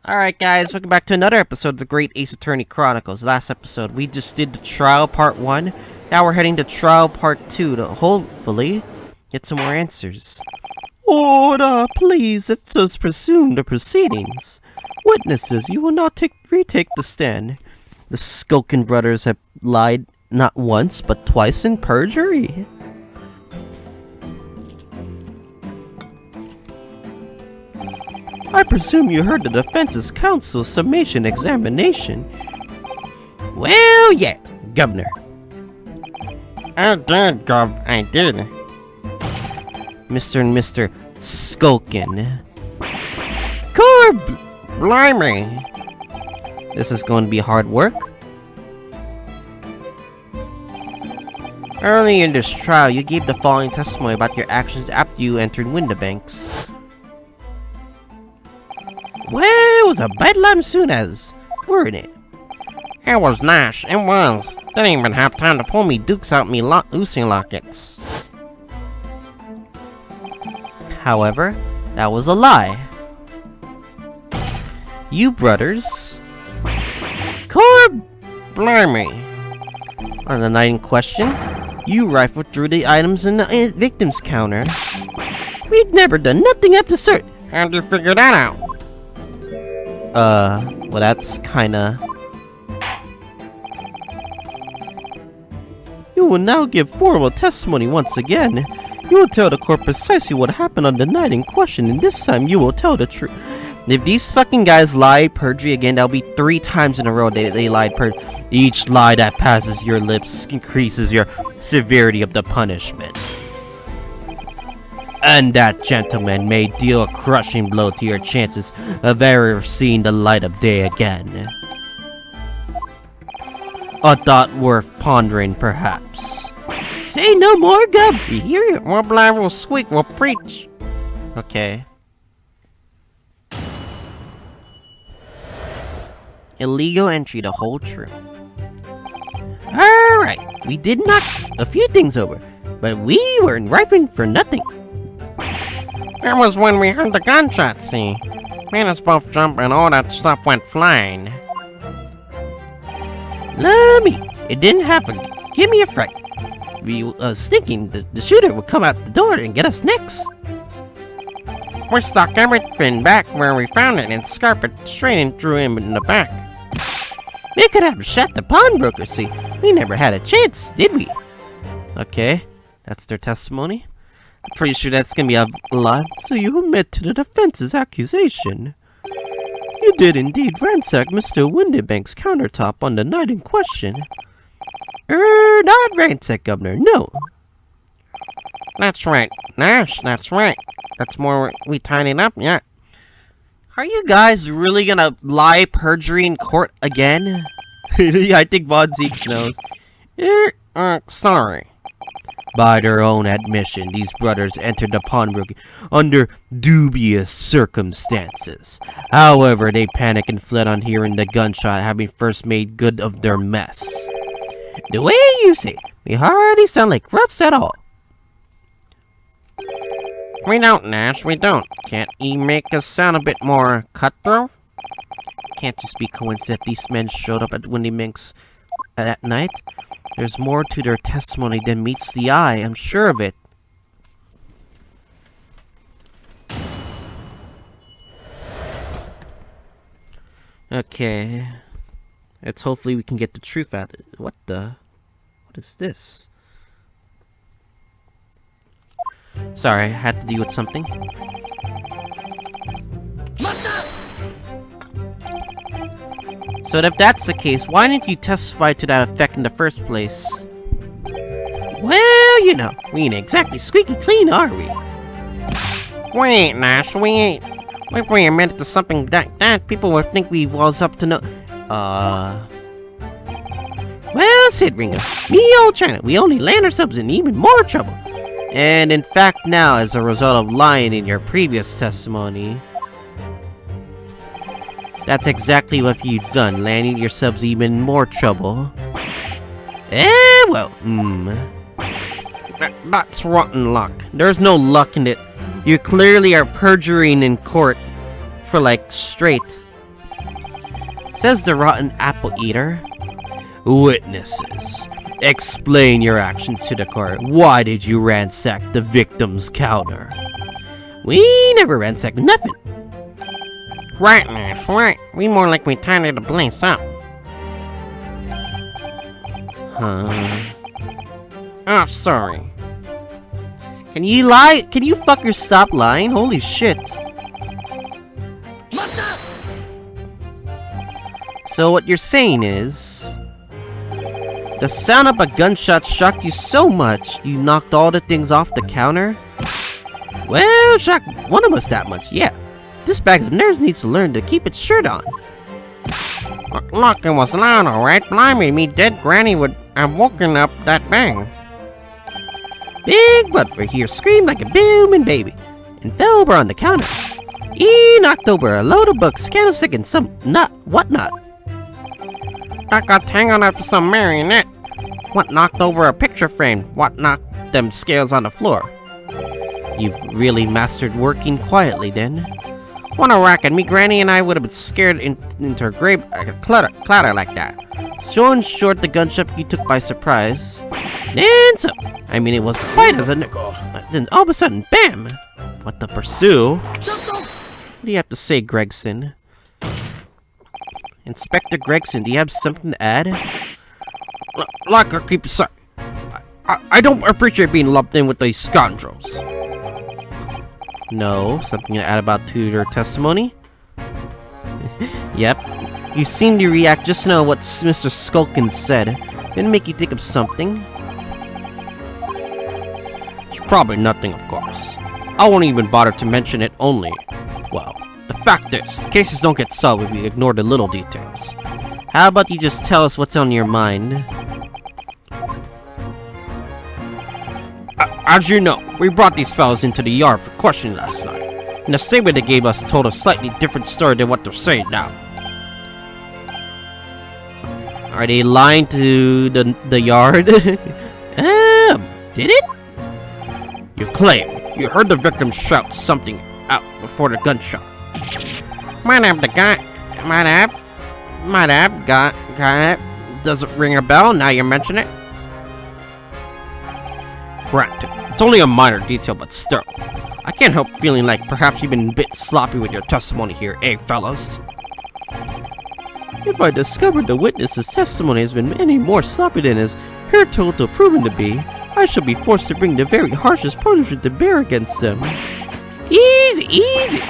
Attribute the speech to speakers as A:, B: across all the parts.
A: Alright guys, welcome back to another episode of the Great Ace Attorney Chronicles. Last episode, we just did the trial part 1. Now we're heading to trial part 2 to hopefully get some more answers. Order, please, let us resume the proceedings. Witnesses, you will not retake the stand. The Skulkin brothers have lied not once, but twice in perjury. I presume you heard the defense's counsel's summation examination. Well, yeah, Governor.
B: I did, Gov. I did.
A: Mr. and Mr. Skulkin.
B: Blimey.
A: This is going to be hard work. Early in this trial, you gave the following testimony about your actions after you entered Windibanks. Well, it was a bedlam soon as, weren't it?
B: It was Nash. It was. Didn't even have time to pull me dukes out me Lucy lockets.
A: However, that was a lie. You brothers...
B: Blimey.
A: On the night in question, you rifled through the items in the victim's counter. We'd never done nothing after cert.
B: How'd you figure that out?
A: Well that's kinda... You will now give formal testimony once again. You will tell the court precisely what happened on the night in question, and this time you will tell the truth. If these fucking guys lied perjury again, that'll be 3 times in a row they lied perjury. Each lie that passes your lips increases your severity of the punishment. And that, gentleman, may deal a crushing blow to your chances of ever seeing the light of day again. A thought worth pondering, perhaps. Say no more, Gub!
B: You hear it? We'll blab, we'll squeak, we'll preach.
A: Okay. Illegal entry to whole true. Alright, we did knock a few things over, but we weren't rifling for nothing.
B: That was when we heard the gunshots, see? Made us both jump and all that stuff went flying.
A: Lummy, it didn't have a... Give me a fright. We was thinking the shooter would come out the door and get us next.
B: We stuck everything back where we found it and scarped it straight and threw him in the back.
A: They could have shot the pawnbroker, see? We never had a chance, did we? Okay, that's their testimony. I'm pretty sure that's gonna be a lie. So you admit to the defense's accusation. You did indeed ransack Mr. Windibank's countertop on the night in question. Not ransack, Governor, no.
B: That's right, Nash, that's right. That's more we tied it up, yeah.
A: Are you guys really gonna lie perjury in court again? I think Von Zeeks knows.
B: Sorry.
A: By their own admission, these brothers entered the pawnbroker under dubious circumstances. However, they panicked and fled on hearing the gunshot, having first made good of their mess. The way you say it, we hardly sound like roughs at all.
B: We don't, Nash, we don't. Can't you make us sound a bit more cutthroat?
A: Can't just be coincident these men showed up at Windy Minx that night. There's more to their testimony than meets the eye, I'm sure of it. Okay. Let's hopefully we can get the truth out of it. What is this? Sorry, I had to deal with something. So if that's the case, why didn't you testify to that effect in the first place? Well, you know, we ain't exactly squeaky clean, are we?
B: We ain't, Nash, we ain't. If we admitted to something like that, people would think we was up to no...
A: Well, Sid Ringo, me old China, we only land ourselves in even more trouble. And in fact now, as a result of lying in your previous testimony... That's exactly what you've done, landing yourselves even more trouble. Well,
B: That's rotten luck.
A: There's no luck in it. You clearly are perjuring in court for like straight. says the rotten apple eater. Witnesses, explain your actions to the court. Why did you ransack the victim's counter? We never ransacked nothing.
B: Right, Nash, right. We more like we tidied the place up.
A: Huh?
B: Oh, sorry.
A: Can you lie? Can you fuckers stop lying? Holy shit. So what you're saying is, the sound of a gunshot shocked you so much, you knocked all the things off the counter? Well, shocked one of us that much, yeah. This bag of nerves needs to learn to keep its shirt on.
B: Look, it was loud, alright. Blimey, me dead granny would have woken up that bang.
A: Big Butler here screamed like a booming baby and fell over on the counter. He knocked over a load of books, candlestick, and some whatnot.
B: That got tangled up to some marionette. What knocked over a picture frame? What knocked them scales on the floor?
A: You've really mastered working quietly then.
B: What a racket. Me granny and I would have been scared into her grave like a clatter like that.
A: So in short, the gunshot you took by surprise. And so, I mean, it was quite as a nickel. Then all of a sudden, bam! What the pursue? What do you have to say, Gregson? Inspector Gregson, do you have something to add?
B: Like I keep saying, I don't appreciate being lumped in with these scoundrels.
A: No, something to add about to your testimony? Yep. You seem to react just now what Mr. Skulkin said. Didn't make you think of something?
B: It's probably nothing, of course. I won't even bother to mention it only. Well, the fact is, cases don't get solved if we ignore the little details.
A: How about you just tell us what's on your mind?
B: As you know, we brought these fellows into the yard for questioning last night. And the statement they gave us told a slightly different story than what they're saying now.
A: Are they lying to the yard? Did it?
B: You claim you heard the victim shout something out before the gunshot. Might have got does it ring a bell now you mention it? Granted, it's only a minor detail, but still. I can't help feeling like perhaps you've been a bit sloppy with your testimony here, eh, fellas?
A: If I discovered the witness's testimony has been any more sloppy than his heretofore proven to be, I shall be forced to bring the very harshest punishment to bear against them.
B: Easy, easy!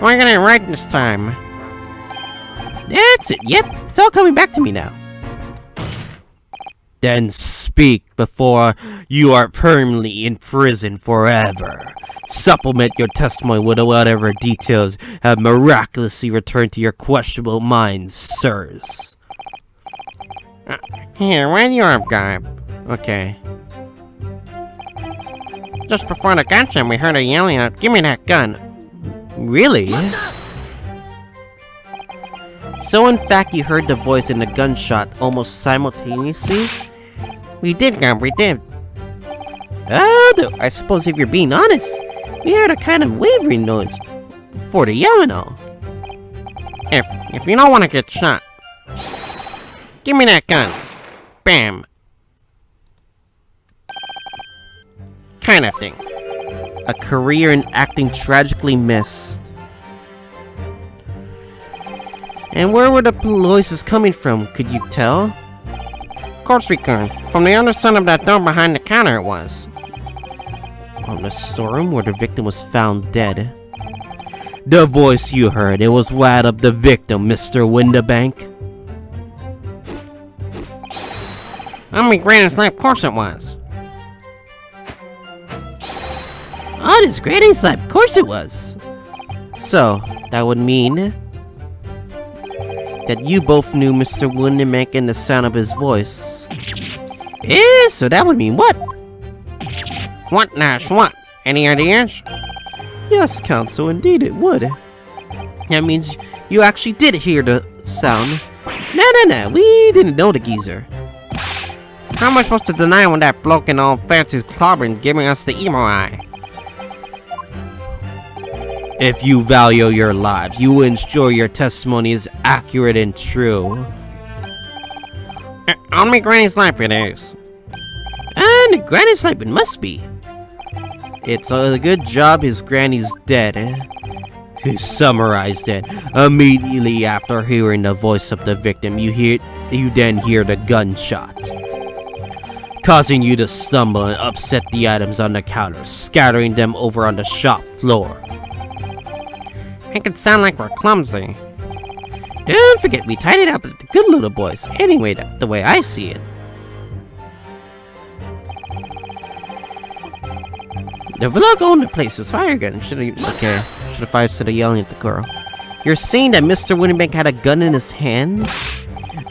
B: We're getting it right this time.
A: That's it, yep, it's all coming back to me now. Then speak before you are permanently in prison forever. Supplement your testimony with whatever details have miraculously returned to your questionable minds, sirs.
B: Here, where you are, guy? Okay. Just before the gunshot, we heard her yelling out, "Give me that gun!"
A: Really? So in fact, you heard the voice and the gunshot almost simultaneously?
B: We did, Gump, we did.
A: Oh, I suppose if you're being honest, we heard a kind of wavering noise before the yell and all.
B: If you don't want to get shot, give me that gun. Bam. Kind of thing.
A: A career in acting tragically missed. And where were the voices coming from, could you tell?
B: Of course we could. From the other side of that door behind the counter it was.
A: On the storeroom where the victim was found dead. The voice you heard, it was that of the victim, Mr. Windabank.
B: On my granny's lap, of course it was.
A: On his granny's lap, of course it was. So, that would mean that you both knew Mr. Windabank and the sound of his voice. So that would mean what?
B: What, Nash, what? Any ideas?
A: Yes, Counsel, indeed it would. That means you actually did hear the sound. No, we didn't know the geezer.
B: How am I supposed to deny when that bloke in all fancy's clobbering giving us the emo eye? If you value your lives, you will ensure your testimony is accurate and true.
C: Only Granny's life it is.
A: And Granny's life it must be. It's a good job his granny's dead.
B: He summarized it. Immediately after hearing the voice of the victim, you then hear the gunshot, causing you to stumble and upset the items on the counter, scattering them over on the shop floor.
C: It could sound like we're clumsy.
A: Don't forget, we tied it up with the good little boys. Anyway, the way I see it. The vlog owned the place with fire gun. Should have fired instead of yelling at the girl. You're saying that Mr. Winnebank had a gun in his hands?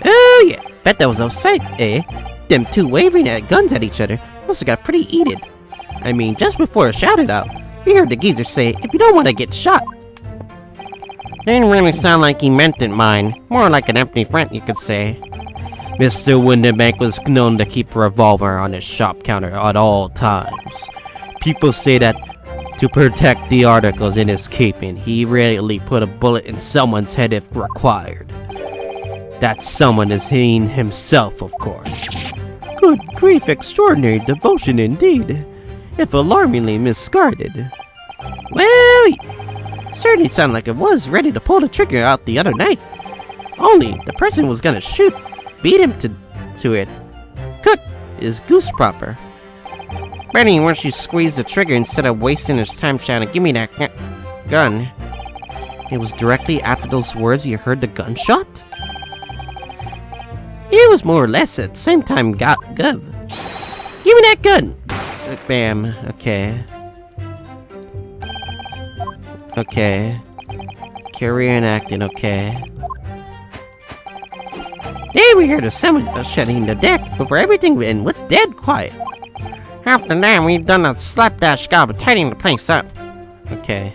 A: Oh yeah, bet that was outside, eh? Them two waving at guns at each other must have got pretty heated. I mean, just before it shouted out, we heard the geezer say, if you don't want to get shot.
C: Didn't really sound like he meant it, mine. More like an empty threat, you could say.
B: Mr. Winnebank was known to keep a revolver on his shop counter at all times. People say that to protect the articles in his keeping, he rarely put a bullet in someone's head if required. That someone is he himself, of course. Good grief, extraordinary devotion indeed, if alarmingly misguided.
A: Well, certainly sounded like it was ready to pull the trigger out the other night. Only the person was gonna shoot, beat him to it. Cook is goose proper.
C: Betty, when she squeezed the trigger instead of wasting his time shouting, give me that gun.
A: It was directly after those words you heard the gunshot? It was more or less at the same time, Gov. Give me that gun! Bam, okay. Okay. Carry on acting, okay. Then we heard someone shutting the deck before everything went with dead quiet.
C: After that, we done a slapdash job of tidying the place up.
A: Okay.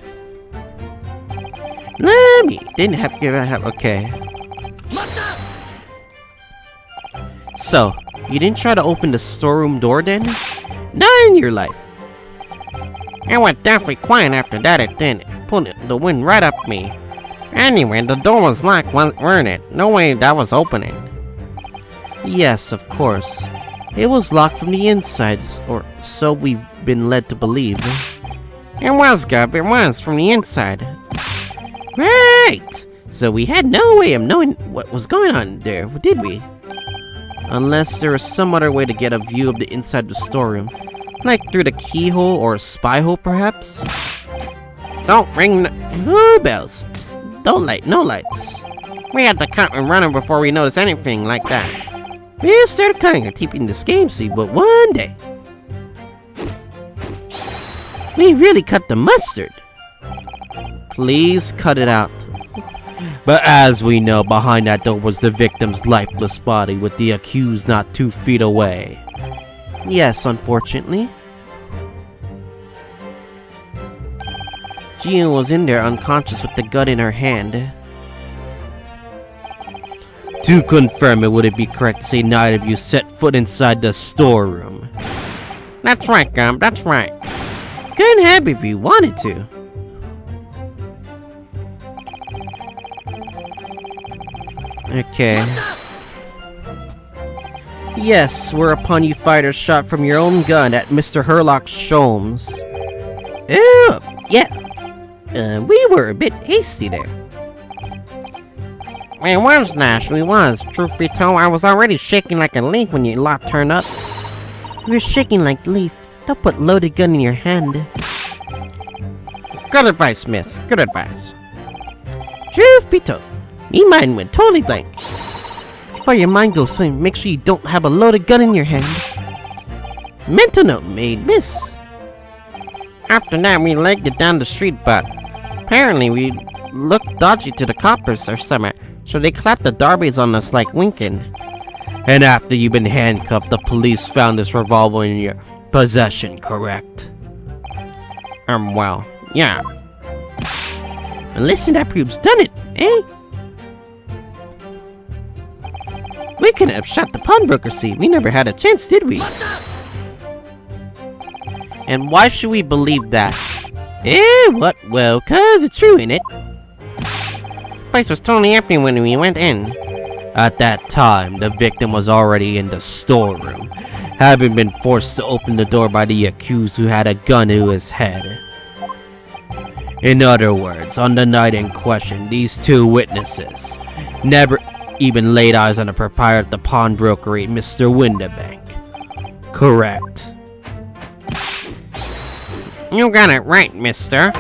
A: Let me. Didn't have to have. Okay. So, you didn't try to open the storeroom door then? Not in your life.
C: It was definitely quiet after that, it did. Pulled the wind right up me. Anyway, the door was locked, weren't it? No way that was opening.
A: Yes, of course. It was locked from the inside, or so we've been led to believe.
C: It was, Gov. It was, from the inside.
A: Right! So we had no way of knowing what was going on there, did we? Unless there was some other way to get a view of the inside of the storeroom. Like through the keyhole or a spy hole, perhaps?
C: Don't ring
A: no bells. No lights.
C: We had to cut and run before we noticed anything like that.
A: We started cutting and keeping this game seed, but one day we really cut the mustard. Please cut it out.
B: But as we know, behind that door was the victim's lifeless body, with the accused not 2 feet away.
A: Yes, unfortunately. Gia was in there unconscious with the gun in her hand.
B: To confirm it, would it be correct to say neither of you set foot inside the storeroom?
C: That's right, Gum, that's right.
A: Couldn't have if you wanted to. Okay. Yes, whereupon you fired a shot from your own gun at Mr. Herlock Sholmes. Oh, yeah. We were a bit hasty there.
C: We was, Nash, we was. Truth be told, I was already shaking like a leaf when your lot turned up.
A: You're shaking like a leaf. Don't put loaded gun in your hand.
C: Good advice, miss. Good advice.
A: Truth be told, me mind went totally blank. Before your mind goes swing, make sure you don't have a loaded gun in your hand. Mental note made, miss.
C: After that, we legged it down the street, but apparently we looked dodgy to the coppers or something, so they clapped the darbies on us like winking.
B: And after you've been handcuffed, the police found this revolver in your possession, correct?
C: Well, yeah.
A: Listen, that proves done it, eh? We couldn't have shot the pawnbroker, see? We never had a chance, did we? And why should we believe that?
C: Eh, what? Well, 'cause it's true, ain't it? The place was totally empty when we went in.
B: At that time, the victim was already in the storeroom, having been forced to open the door by the accused who had a gun to his head. In other words, on the night in question, these two witnesses never even laid eyes on the proprietor of the pawnbrokery, Mr. Windibank. Correct.
C: You got it right, mister.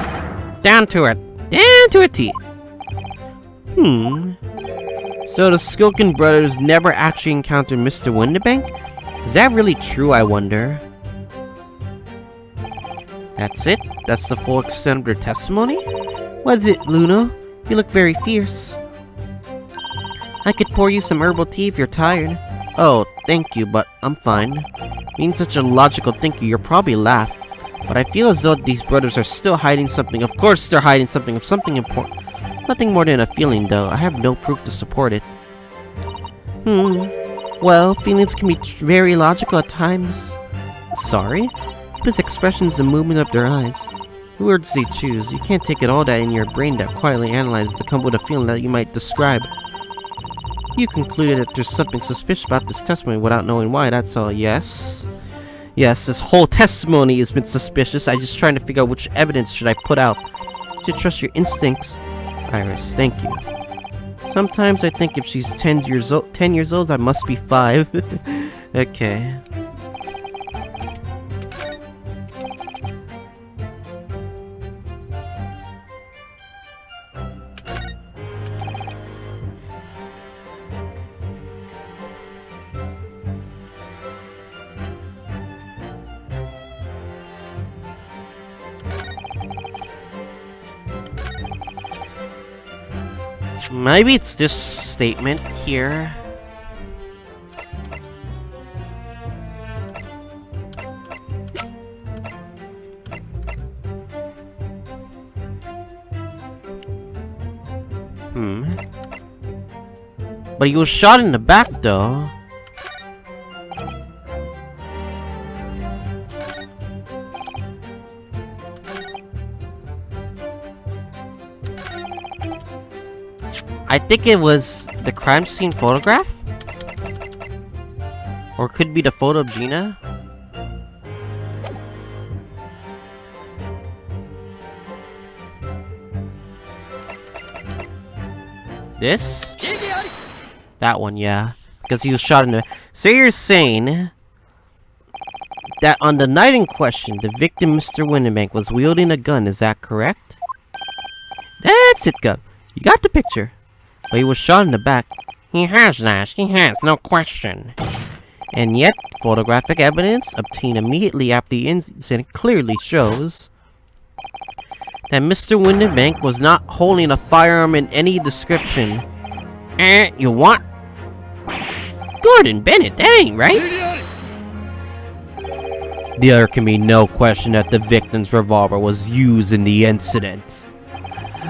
C: Down to it. Down to a T.
A: So the Skilkin brothers never actually encountered Mr. Windibank? Is that really true, I wonder? That's it? That's the full extent of their testimony? What is it, Luna? You look very fierce. I could pour you some herbal tea if you're tired. Oh, thank you, but I'm fine. Being such a logical thinker, you'll probably laugh. But I feel as though these brothers are still hiding something. Of course they're hiding something of something important. Nothing more than a feeling, though. I have no proof to support it. Well, feelings can be very logical at times. Sorry? People's expressions and movement of their eyes. The words they choose. You can't take it all that in your brain that quietly analyzes to come up with a feeling that you might describe. You concluded that there's something suspicious about this testimony without knowing why, that's all. Yes. Yes, this whole testimony has been suspicious. I'm just trying to figure out which evidence should I put out. You should trust your instincts. Iris, thank you. Sometimes I think if she's 10 years old, I must be 5. Okay. Maybe it's this statement here. But he was shot in the back, though. I think it was the crime scene photograph? Or could be the photo of Gina? This? That one, yeah. Because he was shot in the... So you're saying that on the night in question, the victim, Mr. Windibank, was wielding a gun, is that correct? That's it, Gov. You got the picture. But he was shot in the back.
C: He has, Nash. He has, no question.
A: And yet, photographic evidence obtained immediately after the incident clearly shows that Mr. Windibank was not holding a firearm in any description.
C: You what?
A: Gordon Bennett, that ain't right.
B: There can be no question that the victim's revolver was used in the incident.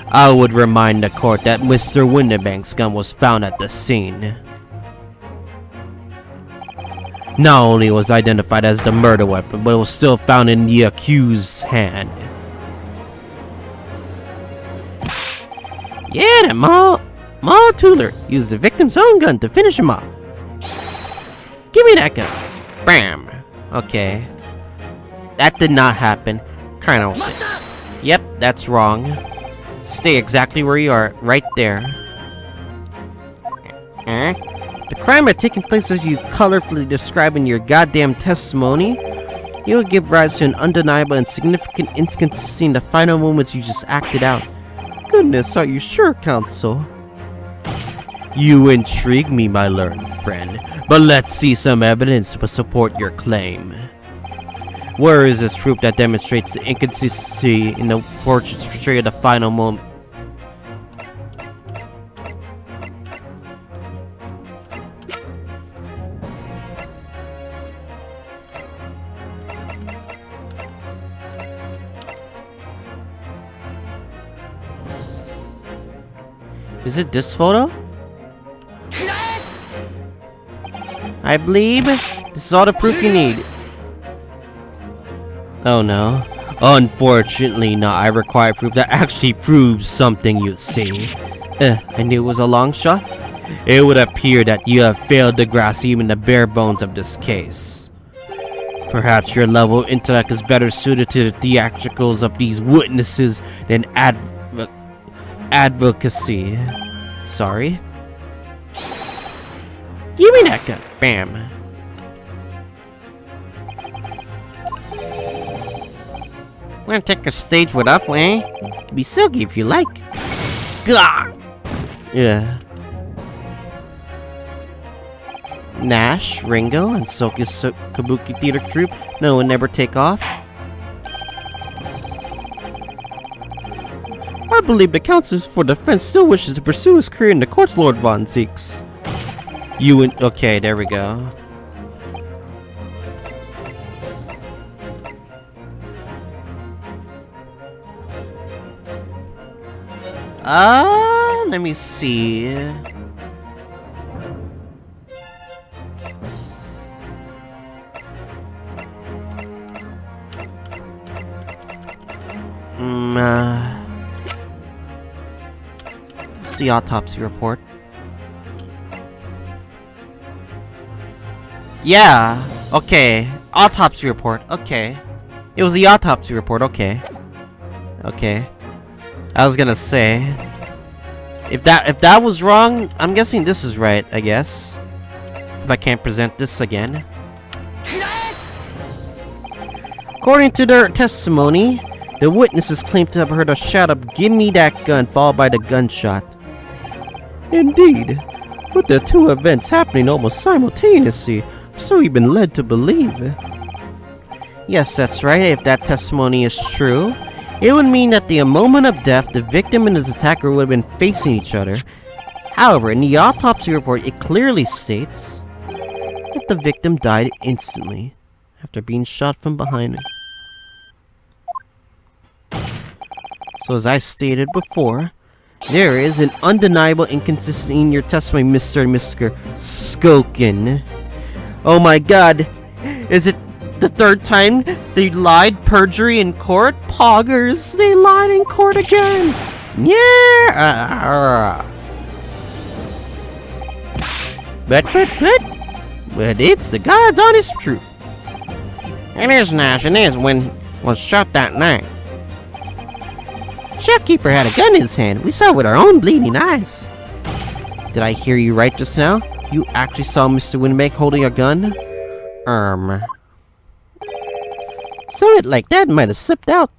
B: I would remind the court that Mr. Windibank's gun was found at the scene. Not only was identified as the murder weapon, but it was still found in the accused's hand.
A: Yeah, that Ma Tuller used the victim's own gun to finish him off. Give me that gun. Bam. Okay. That did not happen. Kinda. Yep, that's wrong. Stay exactly where you are, right there. The crime had taken place as you colorfully describe in your goddamn testimony. You would give rise to an undeniable and significant inconsistency in the final moments you just acted out. Goodness, are you sure, counsel?
B: You intrigue me, my learned friend, but let's see some evidence to support your claim. Where is this proof that demonstrates the inconsistency in the portrait's portrayal of the final moment?
A: Is it this photo? I believe this is all the proof you need. Oh no.
B: Unfortunately not. I require proof that actually proves something, you see.
A: I knew it was a long shot.
B: It would appear that you have failed to grasp even the bare bones of this case. Perhaps your level of intellect is better suited to the theatricals of these witnesses than advocacy.
A: Sorry?
C: Give me that gun. Bam. Wanna take a stage with us, eh? Be silky if you like. Gah!
A: Yeah. Nash, Ringo, and Soka's Kabuki Theater Troupe. No one never take off. I believe the counsel for defense still wishes to pursue his career in the courts, Lord Von Zeeks. Okay, there we go. Let me see. It's the autopsy report. Yeah, okay. Autopsy report, okay. It was the autopsy report, okay. Okay. I was gonna say, if that was wrong, I'm guessing this is right, I guess. If I can't present this again. According to their testimony, the witnesses claim to have heard a shout of "Give me that gun," followed by the gunshot. Indeed, with the two events happening almost simultaneously, so we've been led to believe. Yes, that's right. If that testimony is true, it would mean that the moment of death, the victim and his attacker would have been facing each other. However, in the autopsy report, it clearly states that the victim died instantly after being shot from behind. So as I stated before, there is an undeniable inconsistency in your testimony, Mr. and Mr. Skokin. Oh my god, is it the third time they lied perjury in court? Poggers, they lied in court again. Yeah. But it's the God's honest truth.
C: It is, Nash. It is when was shot that night.
A: Shopkeeper had a gun in his hand. We saw it with our own bleeding eyes. Did I hear you right just now? You actually saw Mr. Winbank holding a gun? So it like that might have slipped out.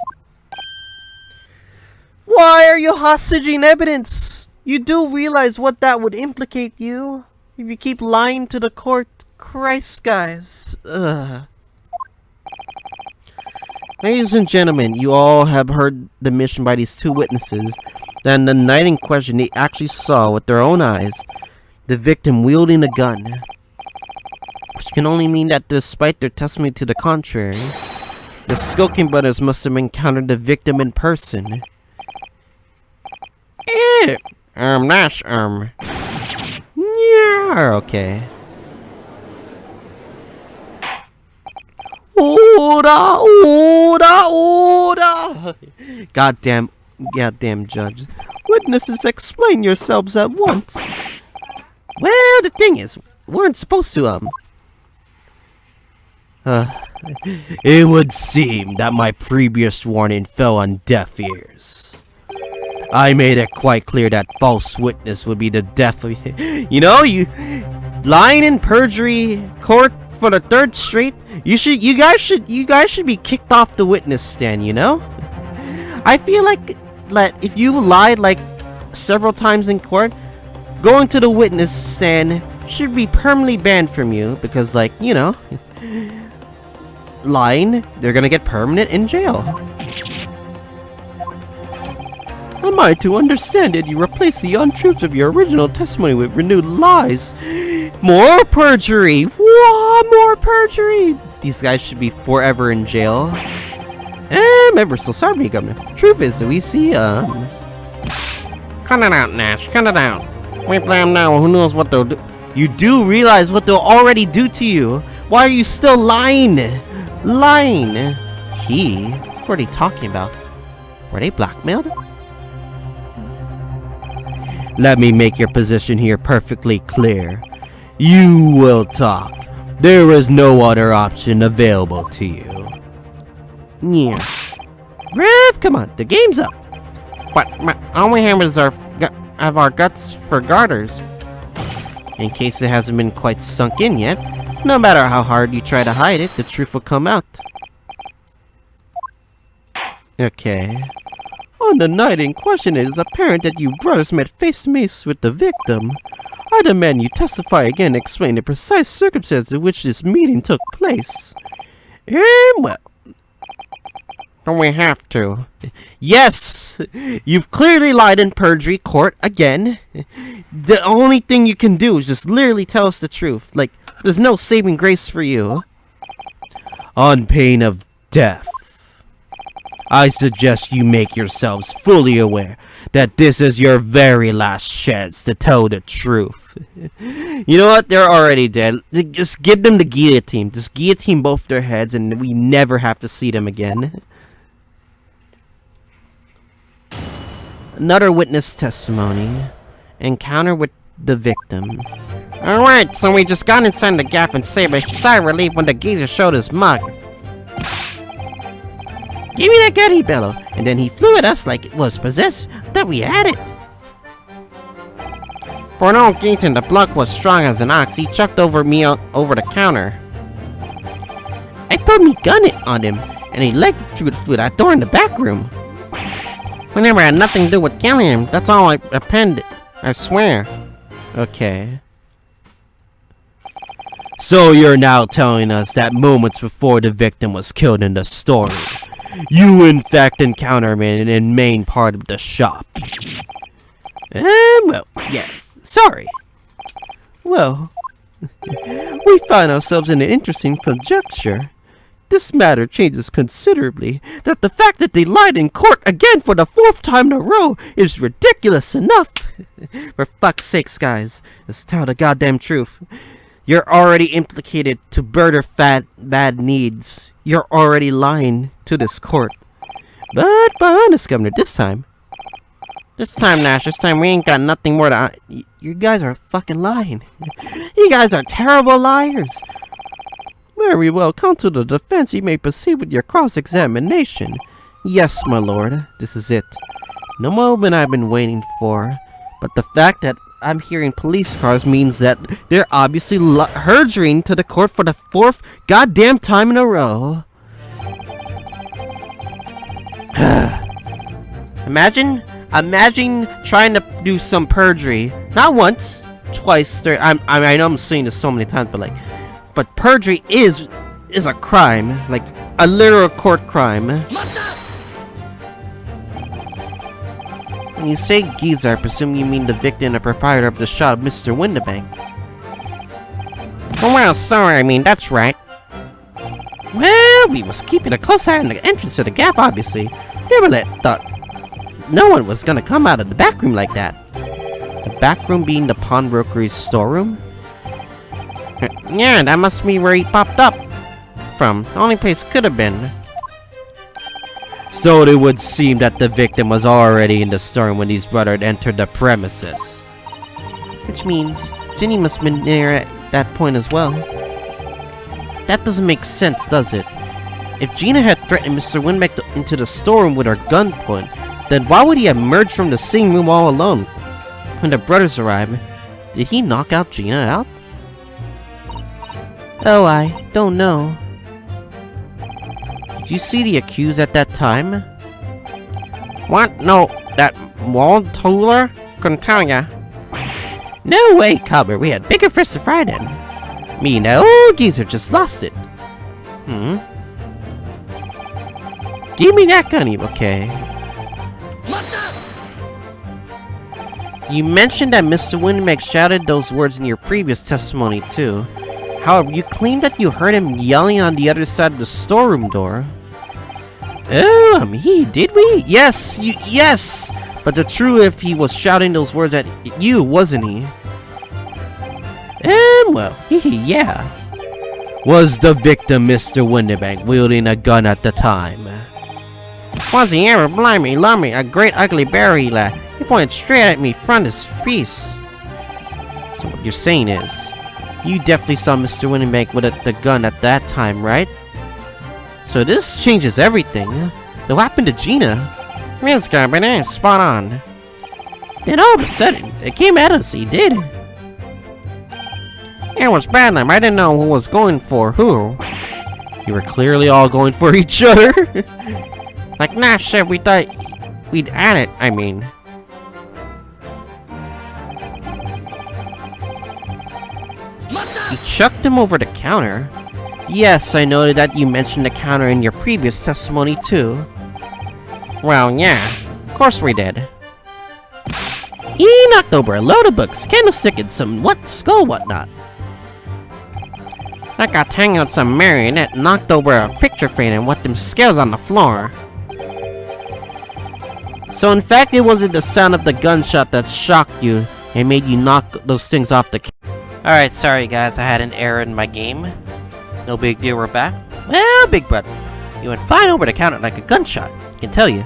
A: Why are you hostage-ing evidence? You do realize what that would implicate you if you keep lying to the court. Christ, guys. Ugh. Ladies and gentlemen, you all have heard the admission by these two witnesses that on the night in question they actually saw with their own eyes the victim wielding a gun. Which can only mean that despite their testimony to the contrary, the Skokin brothers must have encountered the victim in person.
C: Nash,
A: Yeah, okay. Order! Goddamn judge. Witnesses, explain yourselves at once. Well, the thing is, we weren't supposed to,
B: It would seem that my previous warning fell on deaf ears. I made it quite clear that false witness would be the death of
A: you know, you lying in perjury court for the third straight. You guys should be kicked off the witness stand, you know? I feel like if you lied like several times in court, going to the witness stand should be permanently banned from you because, like, you know, lying, they're gonna get permanent in jail. Am I to understand it? You replace the untruths of your original testimony with renewed lies. More perjury! Whoa, more perjury! These guys should be forever in jail. I'm ever so sorry, Governor. Truth is, we see,
C: Cut it out, Nash. Cut it out. We blame now. Who knows what they'll do?
A: You do realize what they'll already do to you. Why are you still lying? Lying. He What are they talking about? Were they blackmailed?
B: Let me make your position here perfectly clear. You will talk. There is no other option available to you.
A: Yeah. Rev, come on, the game's up.
C: But all we have is our guts for garters.
A: In case it hasn't been quite sunk in yet, no matter how hard you try to hide it, the truth will come out. Okay.
B: On the night in question, it is apparent that you brothers met face-to-face with the victim. I demand you testify again and explain the precise circumstances in which this meeting took place.
A: Well,
C: Don't we have to?
A: yes! You've clearly lied in perjury court again. The only thing you can do is just literally tell us the truth. Like, there's no saving grace for you.
B: On pain of death, I suggest you make yourselves fully aware that this is your very last chance to tell the truth.
A: You know what? They're already dead. Just give them the guillotine. Just guillotine both their heads and we never have to see them again. Another witness testimony. Encounter with the victim.
C: Alright, so we just got inside the gaff and saved a sigh of relief when the geezer showed his mug.
A: Give me that gun, he bellowed, and then he flew at us like it was possessed, that we had it.
C: For an old geezer, the bloke was strong as an ox. He chucked over me over the counter.
A: I pulled me gun it on him, and he legged through that door in the back room.
C: We never had nothing to do with killing him. That's all I appended. I swear.
A: Okay.
B: So you're now telling us that moments before the victim was killed in the story, you in fact encountered him in the main part of the shop.
A: Well, yeah, sorry. Well, we find ourselves in an interesting conjecture. This matter changes considerably. That the fact that they lied in court again for the 4th time in a row is ridiculous enough. For fuck's sakes, guys, let's tell the goddamn truth. You're already implicated to murder bad needs. You're already lying to this court. But be honest, Governor, this time,
C: Nash, this time we ain't got nothing more to...
A: you guys are fucking lying. You guys are terrible liars. Very well, counsel to the defense, you may proceed with your cross-examination. Yes, my lord, this is it. The moment I've been waiting for. But the fact that I'm hearing police cars means that they're obviously perjuring to the court for the 4th goddamn time in a row. Imagine trying to do some perjury. Not once, twice. I know I'm saying this so many times, but perjury is a crime, like a literal court crime. When you say geezer, I presume you mean the victim and the proprietor of the shop, Mr. Windibank.
C: Oh, well, sorry, I mean, that's right.
A: Well, we was keeping a close eye on the entrance to the gaff, obviously. Never thought no one was gonna come out of the back room like that. The back room being the pawnbroker's storeroom?
C: Yeah, that must be where he popped up from. The only place could have been.
B: So it would seem that the victim was already in the storeroom when these brothers entered the premises.
A: Which means Ginny must have been there at that point as well. That doesn't make sense, does it? If Gina had threatened Mr. Winbeck into the storeroom with her gun point, then why would he have emerged from the sitting room all alone? When the brothers arrived, did he knock out Gina out? Oh, I don't know. Did you see the accused at that time?
C: What? No, that Wald Toller? Couldn't tell ya.
A: No way, Cobber. We had bigger fish to fry then. Me and the old geezer just lost it. Give me that gunny, okay? You mentioned that Mr. Windibank shouted those words in your previous testimony, too. However, you claimed that you heard him yelling on the other side of the storeroom door. Oh, did we? Yes, yes! But the true if he was shouting those words at you, wasn't he? Well, yeah.
B: Was the victim Mr. Windibank wielding a gun at the time?
C: Was he ever blimey lummy, a great ugly berry lad? He pointed straight at me front his face.
A: So what you're saying is, you definitely saw Mr. Windybank with the gun at that time, right? So this changes everything. What happened to Gina?
C: This guy been in spot on.
A: Then all of a sudden, it came at us, he did.
C: It was bad time. I didn't know who was going for who.
A: You were clearly all going for each other.
C: Like Nash said, we thought we'd add it, I mean.
A: You chucked him over the counter? Yes, I noted that you mentioned the counter in your previous testimony too.
C: Well, yeah. Of course we did.
A: He knocked over a load of books, candlestick, and some whatnot.
C: That got hanging out some marionette knocked over a picture frame and what them scales on the floor.
A: So in fact, it wasn't the sound of the gunshot that shocked you and made you knock those things off the Alright, sorry guys, I had an error in my game. No big deal, we're back. Well, big brother, you went flying over the counter like a gunshot, I can tell you.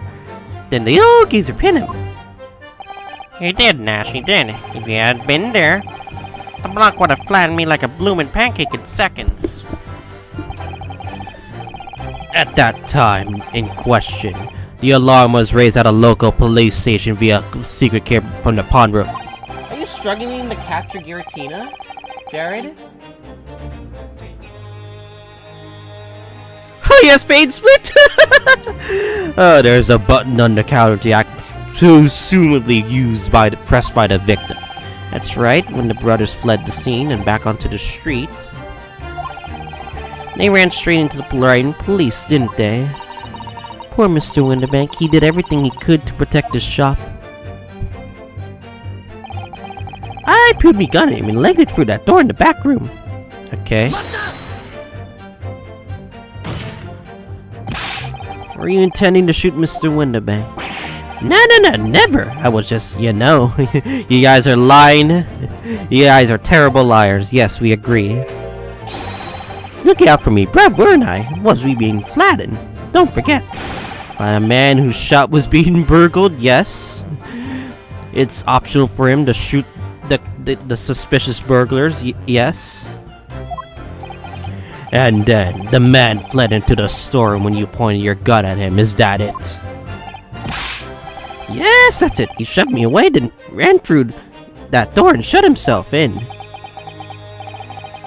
A: Then the old geezer pinned him.
C: He did, Nash, he did. If you had been there, the block would have flattened me like a bloomin' pancake in seconds.
B: At that time in question, the alarm was raised at a local police station via secret camera from the pawn room.
A: Are you struggling to capture Giratina, Jared? Oh yes, paid split!
B: Oh, there's a button on the counter to act presumably pressed by the victim.
A: That's right, when the brothers fled the scene and back onto the street. They ran straight into the police, didn't they? Poor Mr. Windybank, he did everything he could to protect his shop. I pulled me gun at him and legged it through that door in the back room. Okay. Were you intending to shoot Mr. Windybank? No, never. I was just, you know, you guys are lying. You guys are terrible liars. Yes, we agree. Look out for me, bruh, weren't I? Was we being flattened? Don't forget. By a man whose shop was being burgled, yes. It's optional for him to shoot the suspicious burglars, yes. And then, the man fled into the storeroom when you pointed your gun at him, is that it? Yes, that's it. He shoved me away, then ran through that door and shut himself in.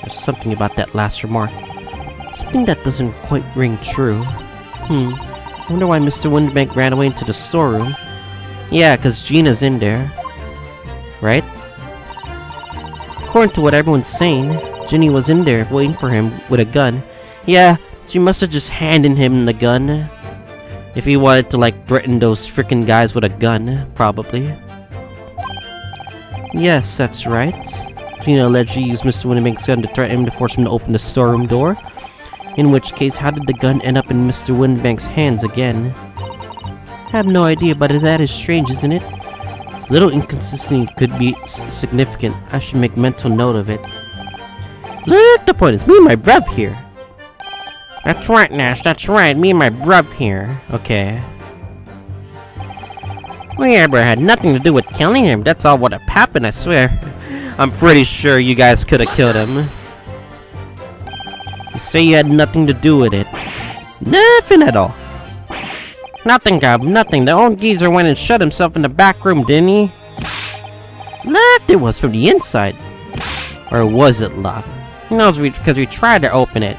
A: There's something about that last remark. Something that doesn't quite ring true. I wonder why Mr. Windybank ran away into the storeroom. Yeah, because Gina's in there. Right? According to what everyone's saying, Ginny was in there waiting for him with a gun. Yeah, she must have just handed him the gun. If he wanted to, like, threaten those frickin' guys with a gun, probably. Yes, that's right. Gina allegedly used Mr. Windybank's gun to threaten him to force him to open the storeroom door. In which case, how did the gun end up in Mr. Windybank's hands again? I have no idea, but that is strange, isn't it? This little inconsistency could be significant. I should make mental note of it. Look, the point is me and my bruv here.
C: That's right, Nash, that's right. Me and my bruv here.
A: Okay.
C: We ever had nothing to do with killing him. That's all what happened, I swear.
A: I'm pretty sure you guys could have killed him. You say you had nothing to do with it. Nothing at all.
C: Nothing, Gob, nothing. The old geezer went and shut himself in the back room, didn't he?
A: Locked it was from the inside. Or was it locked?
C: Who knows, because we tried to open it.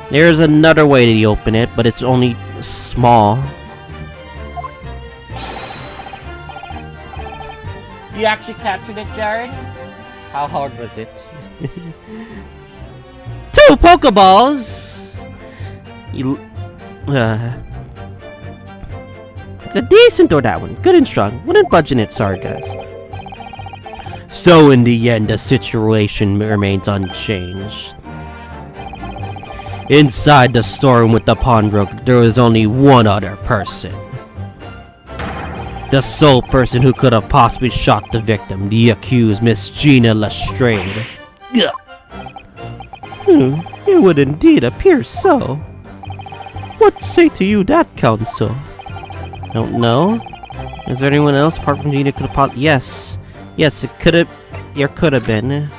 A: There's another way to open it, but it's only small. You actually captured it, Jared? How hard was it? 2 Pokeballs! It's a decent door, that one. Good and strong. Wouldn't budge in it, sorry guys.
B: So in the end, the situation remains unchanged. Inside the storeroom with the pawnbroker, there was only one other person. The sole person who could have possibly shot the victim, the accused Miss Gina Lestrade.
A: It would indeed appear so. What say to you that, counsel? Don't know. Is there anyone else apart from Gina could have Yes. Yes, it could have. There could have been.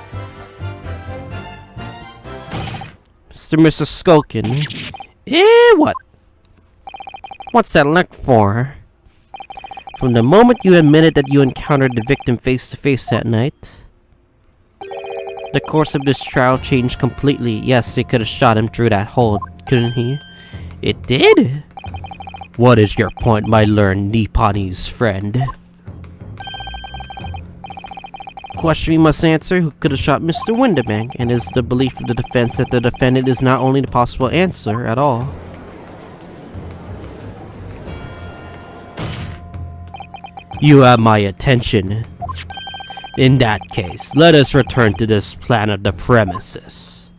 A: Mr. and Mrs. Skulkin. What? What's that look for? From the moment you admitted that you encountered the victim face to face that night, the course of this trial changed completely. Yes, they could have shot him through that hole, couldn't he? It did? What is your point, my learned Nipponi's friend? Question we must answer: who could have shot Mr. Windibank? And is the belief of the defense that the defendant is not only the possible answer at all? You have my attention. In that case, let us return to this plan of the premises.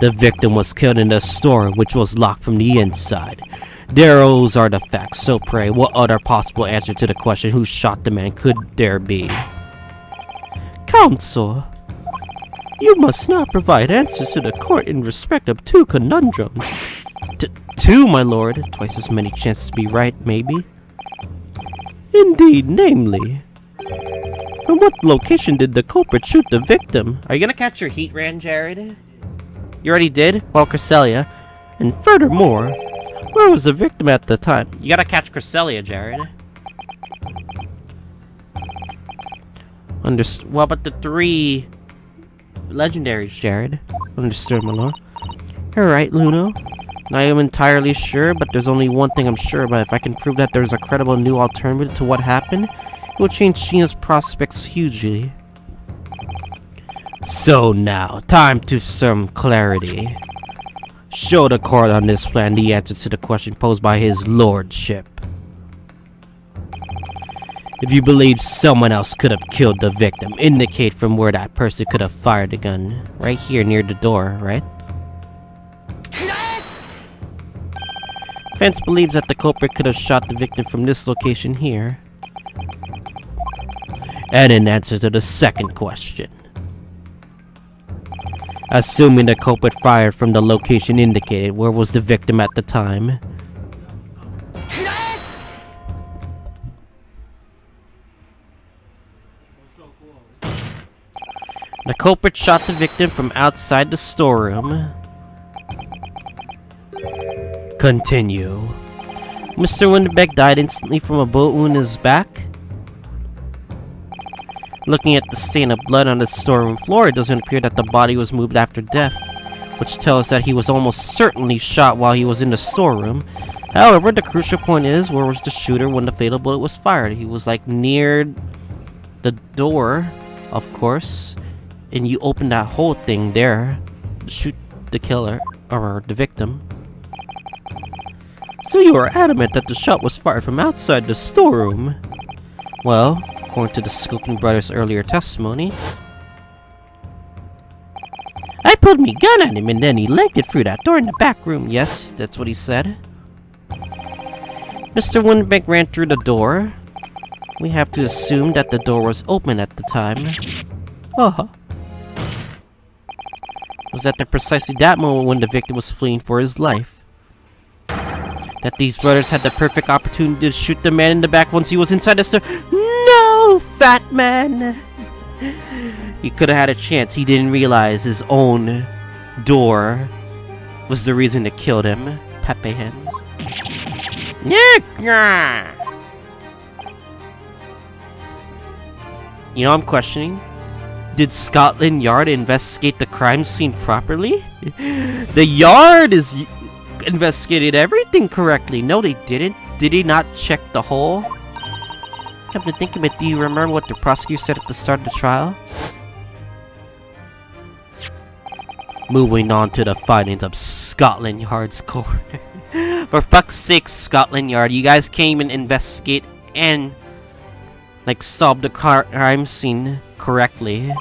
A: The victim was killed in a store which was locked from the inside. Those are the facts, so pray, what other possible answer to the question who shot the man could there be? Counsel, you must not provide answers to the court in respect of two conundrums. Two, my lord? Twice as many chances to be right, maybe? Indeed, namely. From what location did the culprit shoot the victim? Are you gonna catch your heat, Rand Jared? You already did? Well, Cresselia. And furthermore, where was the victim at the time? You gotta catch Cresselia, Jared. What about the three legendaries, Jared? Understood, my lord. Alright, Luno. I am entirely sure, but there's only one thing I'm sure about. If I can prove that there's a credible new alternative to what happened, it will change Gina's prospects hugely. So now, time to some clarity. Show the court on this plan the answer to the question posed by his lordship. If you believe someone else could have killed the victim, indicate from where that person could have fired the gun. Right here near the door, right? Defense believes that the culprit could have shot the victim from this location here. And in answer to the second question, assuming the culprit fired from the location indicated, where was the victim at the time? The culprit shot the victim from outside the storeroom. Continue. Mr. Winterbeck died instantly from a bullet wound in his back. Looking at the stain of blood on the storeroom floor, it doesn't appear that the body was moved after death, which tells us that he was almost certainly shot while he was in the storeroom. However, the crucial point is, where was the shooter when the fatal bullet was fired? He was like near the door, of course, and you open that whole thing there to shoot the killer, or the victim. So you are adamant that the shot was fired from outside the storeroom? Well, according to the Skulkin brothers' earlier testimony, I pulled me gun at him and then he legged it through that door in the back room. Yes, that's what he said. Mr. Winbank ran through the door. We have to assume that the door was open at the time. Was at precisely that moment when the victim was fleeing for his life that these brothers had the perfect opportunity to shoot the man in the back once he was inside the store. No, fat man! He could have had a chance. He didn't realize his own door was the reason that killed him. Pepe hands. You know, I'm questioning. Did Scotland Yard investigate the crime scene properly? The Yard is investigated everything correctly. No, they didn't. Did he not check the hole? Come to think of it, do you remember what the prosecutor said at the start of the trial? Moving on to the findings of Scotland Yard's coroner. For fuck's sake, Scotland Yard, you guys came and investigate and like solve the crime scene correctly.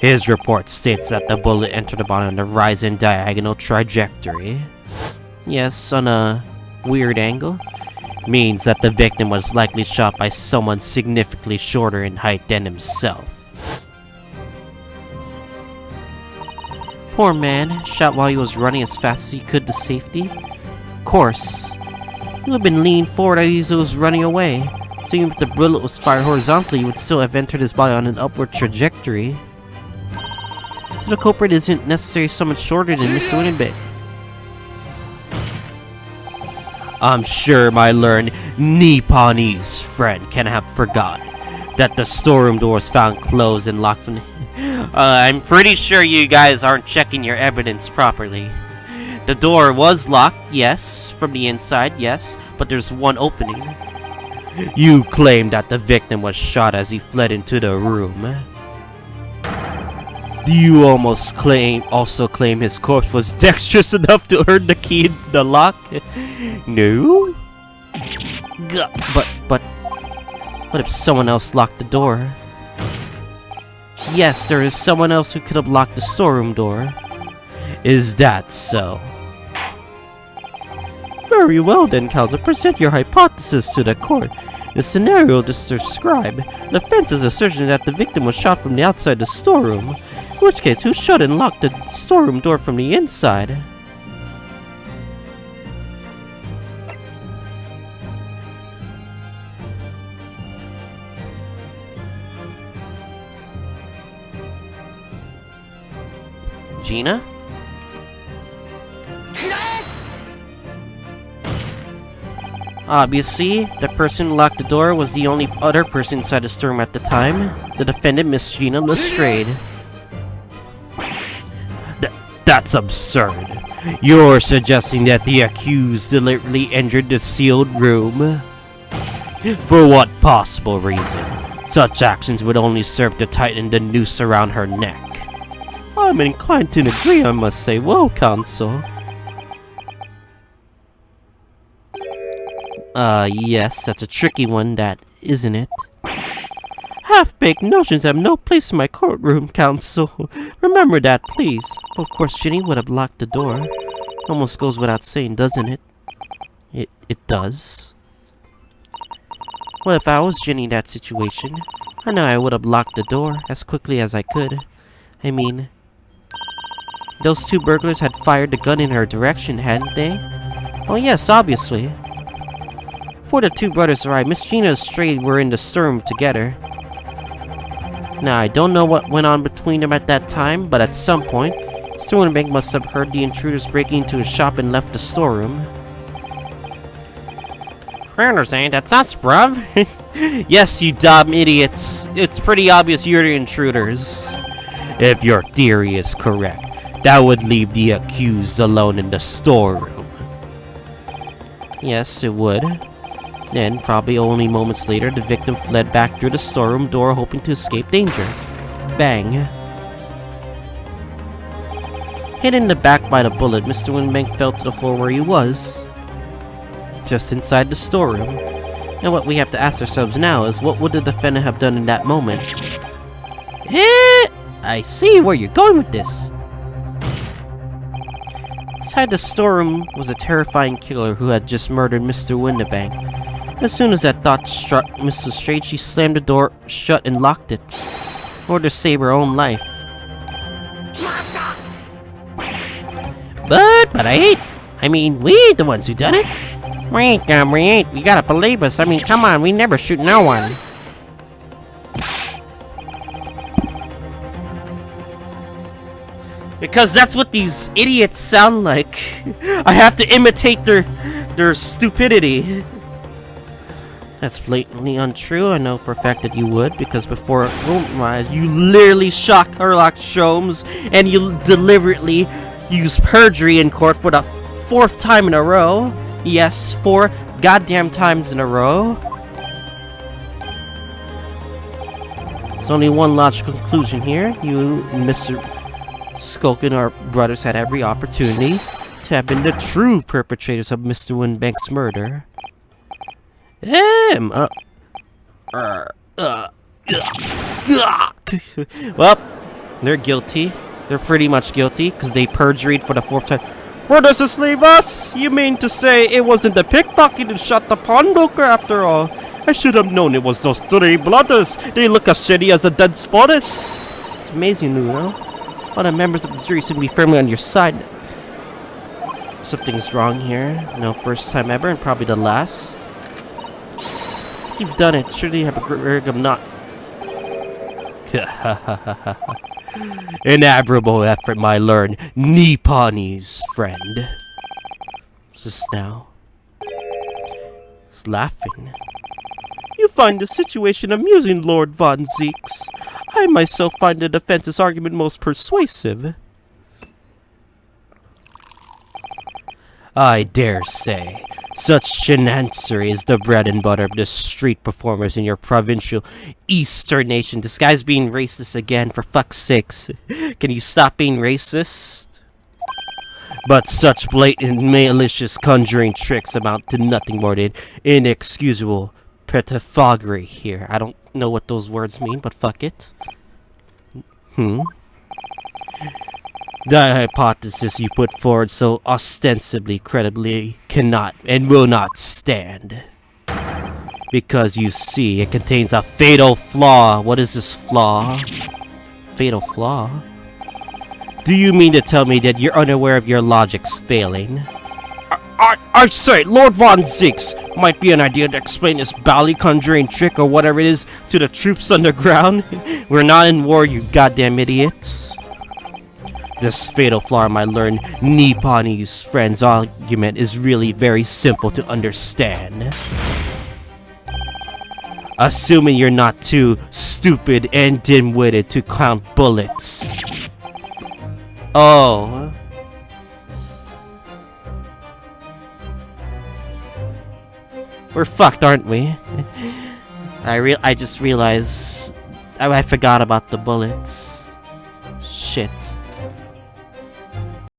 A: His report states that the bullet entered the body on a rising diagonal trajectory. Yes, on a weird angle. Means that the victim was likely shot by someone significantly shorter in height than himself. Poor man, shot while he was running as fast as he could to safety. Of course. You have been leaning forward as he was running away. So even if the bullet was fired horizontally, you would still have entered his body on an upward trajectory. So the culprit isn't necessarily so much shorter than Mr. Winnebank.
B: I'm sure my learned Nipponese friend can have forgotten that the storeroom door was found closed and locked from I'm pretty sure you guys aren't checking your evidence properly. The door was locked, yes, from the inside, yes, but there's one opening. You claim that the victim was shot as he fled into the room. Do you also claim his corpse was dexterous enough to earn the key in the lock? No?
A: But what if someone else locked the door? Yes, there is someone else who could have locked the storeroom door.
B: Is that so?
A: Very well then, Calder. Present your hypothesis to the court. The scenario just described, the defense's assertion that the victim was shot from the outside the storeroom. In which case, who shut and locked the storeroom door from the inside? Gina? Obviously, the person who locked the door was the only other person inside the storeroom at the time. The defendant, Miss Gina Lestrade.
B: That's absurd. You're suggesting that the accused deliberately entered the sealed room? For what possible reason? Such actions would only serve to tighten the noose around her neck.
A: I'm inclined to agree, I must say. Well, counsel. Yes, that's a tricky one, that, isn't it? Half-baked notions have no place in my courtroom, counsel. Remember that, please. Of course, Ginny would have locked the door. Almost goes without saying, doesn't it? It does. Well, if I was Ginny in that situation, I know I would have locked the door as quickly as I could. I mean, those two burglars had fired the gun in her direction, hadn't they? Oh yes, obviously. Before the two brothers arrived, Miss Gina and Lestrade were in the storeroom together. Now, I don't know what went on between them at that time, but at some point, Mr. Winnebank must have heard the intruders breaking into his shop and left the storeroom.
C: Intruders, ain't that's us, bruv.
A: Yes, you dumb idiots. It's pretty obvious you're the intruders.
B: If your theory is correct, that would leave the accused alone in the storeroom.
A: Yes, it would. Then, probably only moments later, the victim fled back through the storeroom door hoping to escape danger. Bang. Hit in the back by the bullet, Mr. Winnebank fell to the floor where he was. Just inside the storeroom. And what we have to ask ourselves now is, what would the defendant have done in that moment? I see where you're going with this. Inside the storeroom was a terrifying killer who had just murdered Mr. Winnebank. As soon as that thought struck Mrs. Lestrade, she slammed the door shut and locked it, in order to save her own life. But we ain't the ones who done it.
C: We ain't. You gotta believe us. I mean, come on, we never shoot no one.
A: Because that's what these idiots sound like. I have to imitate their stupidity. That's blatantly untrue. I know for a fact that you would, because before my eyes, you literally shocked Sherlock Holmes, and you deliberately used perjury in court for the 4th time in a row. Yes, 4 goddamn times in a row. There's only one logical conclusion here. You and Mr. Skulkin, our brothers, had every opportunity to have been the true perpetrators of Mr. Winnebank's murder. Well, they're guilty. They're pretty much guilty, because they perjuried for the 4th time. Where does this leave us? You mean to say it wasn't the pickpocket who shot the pawnbroker after all? I should have known it was those 3 brothers. They look as shitty as a dead forest. It's amazing, Nuno. All the members of the jury seem to be firmly on your side. Something's wrong here. No, first time ever and probably the last. You've done it. Surely you have a Grigum not.
B: An admirable effort, my learned Nipponi's friend.
A: What's this now?
B: He's laughing.
A: You find the situation amusing, Lord Von Zeeks. I myself find the defense's argument most persuasive.
B: I dare say, such shenanigans is the bread and butter of the street performers in your provincial eastern nation.
A: This guy's being racist again, for fuck's sakes. Can you stop being racist?
B: But such blatant malicious conjuring tricks amount to nothing more than inexcusable pettifoggery here.
A: I don't know what those words mean, but fuck it.
B: The hypothesis you put forward so ostensibly credibly cannot and will not stand. Because you see, it contains a fatal flaw.
A: What is this flaw? Fatal flaw?
B: Do you mean to tell me that you're unaware of your logic's failing?
A: I say, Lord Von Zeeks, might be an idea to explain this bally conjuring trick or whatever it is to the troops underground. We're not in war, you goddamn idiots.
B: This fatal flaw in my learned Nipponi's friend's argument is really very simple to understand. Assuming you're not too stupid and dim-witted to count bullets.
A: Oh. We're fucked, aren't we? I just realized I forgot about the bullets. Shit.